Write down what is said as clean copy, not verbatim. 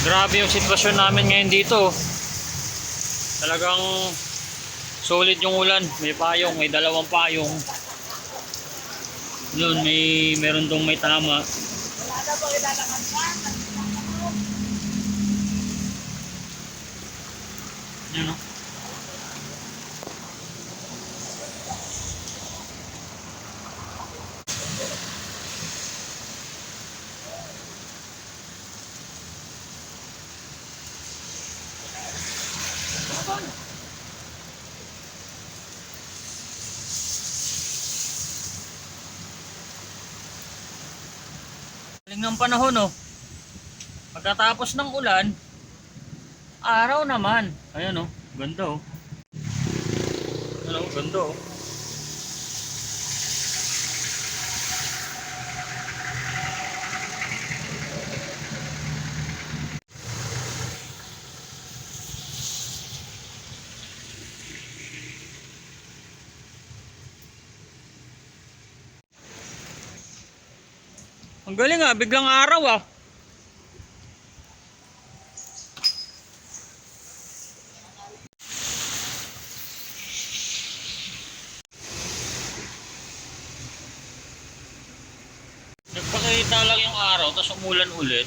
Grabe yung sitwasyon namin ngayon dito. Talagang solid yung ulan. May payong, may dalawang payong. Yun, meron dong may tama. Yun o. Galing ng panahon oh. Pagkatapos ng ulan, araw naman. Ayan oh, ganda oh. Ano, ganda oh. Ang galing ah, biglang araw ah. Nagpakita lang yung araw, tapos umulan ulit.